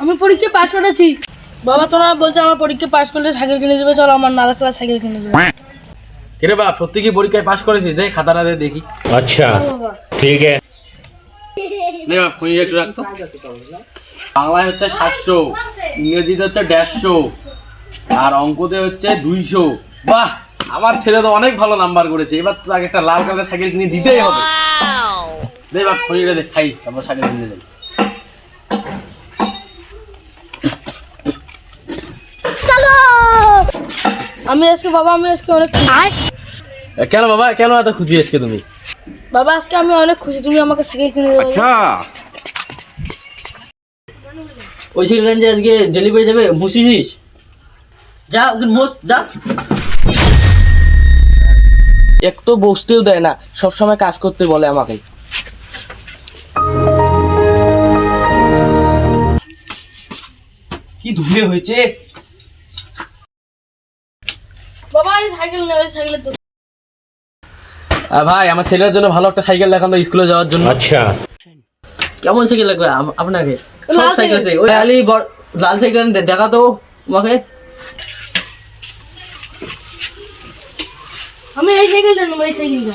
আমি পরীক্ষা পাস করেছি। বাবা তোমরা বলছো আমার পরীক্ষা পাস করলে সাইকেল কিনে দেবে, চলো আমার নালা ক্লাস সাইকেল কিনে দেবে। কিরে বাপ, সত্যি কি পরীক্ষায় পাস করেছিস? দে খাতাটা দে দেখি। अच्छा বাবা ठीक है। নে বাপ, খুঁজে একটু রাখতো। বাংলায় হচ্ছে 700, ইংরেজিতে হচ্ছে 150, আর অঙ্কতে হচ্ছে 200। বাহ, আমার ছেলে তো অনেক ভালো নাম্বার করেছে। এবার তো তাকে একটা লাল কালারের সাইকেল কিনে দিতেই হবে। দে বাপ, খুঁজে দে, খাই তারপর সাইকেল কিনে দেবে। আমি আজকে অনেক খুশি। কেন বাবা, কেন এত খুশি আজকে তুমি? বাবা আজকে আমি অনেক খুশি, তুমি আমাকে সাইকেল কিনে দেবে। अच्छा ওই সাইকেল যে আজকে ডেলিভারি যাবে, বুঝিস? যা ওকে মোস যা। এক তো বসতেও দেয় না, সব সময় কাজ করতে বলে আমাকে। কি ধুলে হয়েছে? বাবা এই সাইকেল নেবে, সাইকেলের তো ভাই, আমার ছেলের জন্য ভালো একটা সাইকেল দেখান তো স্কুলে যাওয়ার জন্য। अच्छा কেমন সাইকেল লাগবে আপনাকে? লাল সব সাইকেল আছে। ওই আলি লাল সাইকেল দেখা তো আমাকে। আমি এই সাইকেলটা নেবো, এই সাইকেলটা।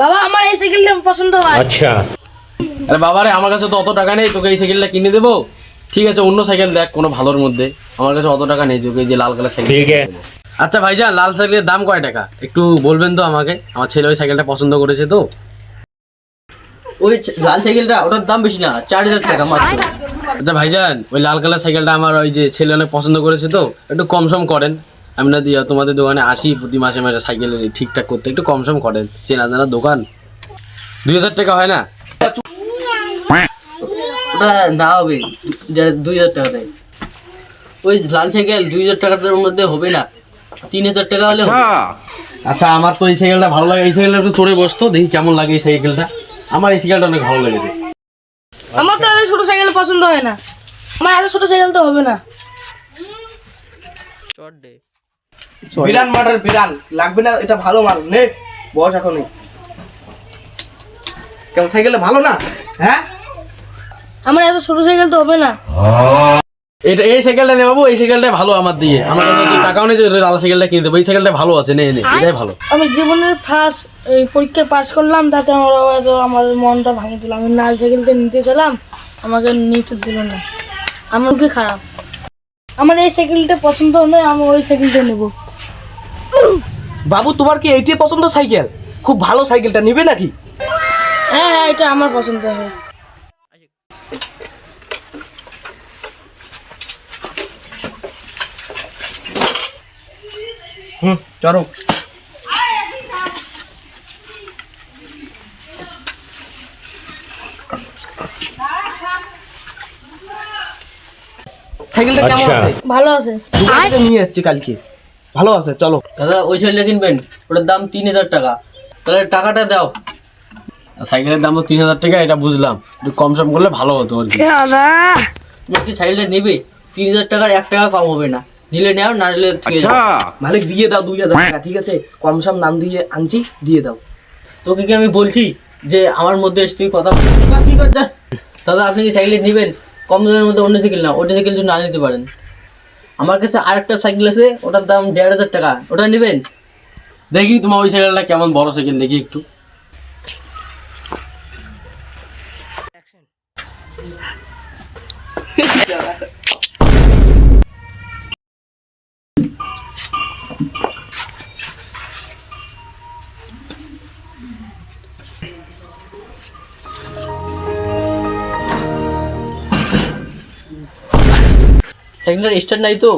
বাবা আমার এই সাইকেলটা পছন্দ হয়। अच्छा আরে বাবারে, আমার কাছে তো অত টাকা নেই তোকে এই সাইকেলটা কিনে দেবো। ঠিক আছে, অন্য সাইকেল দেখ কোনো ভালোর মধ্যে। আমার কাছে অত টাকা নেই তোকে এই যে লাল কালার সাইকেল। ठीक है। আচ্ছা ভাইজান, লাল সাইকেলের দাম কয় টাকা একটু বলবেন তো আমাকে? আমার ছেলে ওই সাইকেলটা পছন্দ করেছে তো। ওই লাল সাইকেলটা, ওটার দাম বেশি না, 4000 টাকা মাত্র। আচ্ছা ভাইজান, ওই লাল কালার সাইকেলটা আমার ওই যে ছেলে অনেক পছন্দ করেছে তো, একটু কম সম করেন। আমি না দিয়ে তোমাদের দোকানে আসি প্রতি মাসে মাসে সাইকেল ঠিকঠাক করতে, একটু কম সম করেন। চেনা জানা দোকান, 2000 টাকা হয় না? ওটা না হবে, 2000 টাকা দেয়। ওই লাল সাইকেল 2000 টাকার মধ্যে হবে না, 3000 টাকা হলে হবে। আচ্ছা, আমার তো এই সাইকেলটা ভালো লাগে। এই সাইকেলটা একটু চড়ে বসতো, দেখি কেমন লাগে এই সাইকেলটা। আমার এই সাইকেলটা অনেক ভালো লেগেছে। আমার তো এত ছোট সাইকেল পছন্দ হয় না, আমার এত ছোট সাইকেল তো হবে না। বিরান মার্ডার বিরান লাগবে না, এটা ভালো মাল নে, বস এখনই। কেমন সাইকেলটা ভালো না? হ্যাঁ আমার এত ছোট সাইকেল তো হবে না। এটা এই সাইকেলটা নে বাবু, এই সাইকেলটা ভালো আমার দিয়ে। আমার কাছে তো টাকাও নেই যে লাল সাইকেলটা কিনে দেবো। এই সাইকেলটা ভালো আছে, নে নে, এটাই ভালো। আমি জীবনের ফার্স্ট এই পরীক্ষা পাস করলাম, তাতে আমার মনটা ভাঙে দিল। আমি লাল সাইকেলটা নিতে চাইলাম, আমাকে নিতে দিল না। আমার খুবই খারাপ। আমার এই সাইকেলটা পছন্দ নয়, আমি ওই সাইকেলটা নেব। বাবু, তোমার কি এইটাই পছন্দ সাইকেল? খুব ভালো সাইকেলটা নিবে নাকি? হ্যাঁ হ্যাঁ, এটা আমার পছন্দ হয়। চলো। সাইকেলটা কেমন আচ্ছা। আছে? ভালো আছে। দুবাই থেকে নিয়ে যাচ্ছে কালকে, ভালো আছে চলো। দাদা ওই সাইকেলটা কিনবেন, ওটার দাম 3000 টাকা। তাহলে টাকাটা দাও। সাইকেলের দাম তো 3000 টাকা, এটা বুঝলাম। একটু কম সম করলে ভালো হতো আর কি। তুমি কি সাইকেলটা নেবে? 3000 টাকার 1 টাকা কম হবে না। নিলে নাও, না নিলে থেকে যাও। মালিক দিয়ে দাও 2000 টাকা, ঠিক আছে? কম সম নাম দিয়ে আনছি, দিয়ে দাও। তোকে কি আমি বলছি যে আমার মধ্যে এসে তুই কথা কি করছ? দাদা আপনি কি সাইকেল নেবেন? কম দামের মধ্যে অন্য সাইকেল না, ওটা সাইকেল যদি না নিতে পারেন। আমার কাছে আরেকটা সাইকেল আছে, ওটার দাম 1500 টাকা, ওটা নেবেন? দেখি তোমার ওই সাইকেলটা কেমন, বড় সাইকেল দেখি একটু। সাইকেলটার স্টার্ট নাই তো,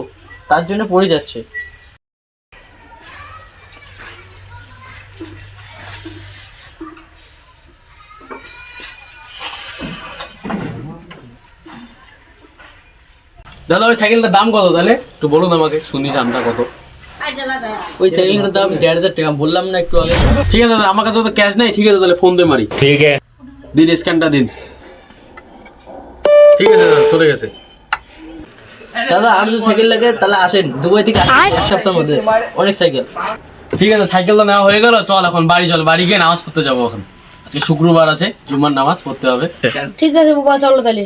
তার জন্য পড়ে যাচ্ছে। দাদা ওই সাইকেলটার দাম কত তাহলে একটু বলুন আমাকে, শুনি দামটা কত। ওই সাইকেলটার দাম 1500 টাকা, বললাম না একটু আগে। ঠিক আছে দাদা, আমার কাছে তো ক্যাশ নেই। ঠিক আছে তাহলে ফোন দিয়ে মারি। ठीक है। দিন, স্ক্যানটা দিন। ঠিক আছে দাদা, চলে গেছে। দাদা আমি যদি সাইকেল লাগে তাহলে আসেন, দুবাই থেকে আসেন 1 সপ্তাহের মধ্যে। অনেক সাইকেল। ঠিক আছে, সাইকেলটা নেওয়া হয়ে গেল। চল এখন বাড়ি চল, বাড়ি গিয়ে নামাজ পড়তে যাবো। এখন আজকে শুক্রবার আছে, জুম্মার নামাজ পড়তে হবে। ঠিক আছে বাবা, চলো তাহলে।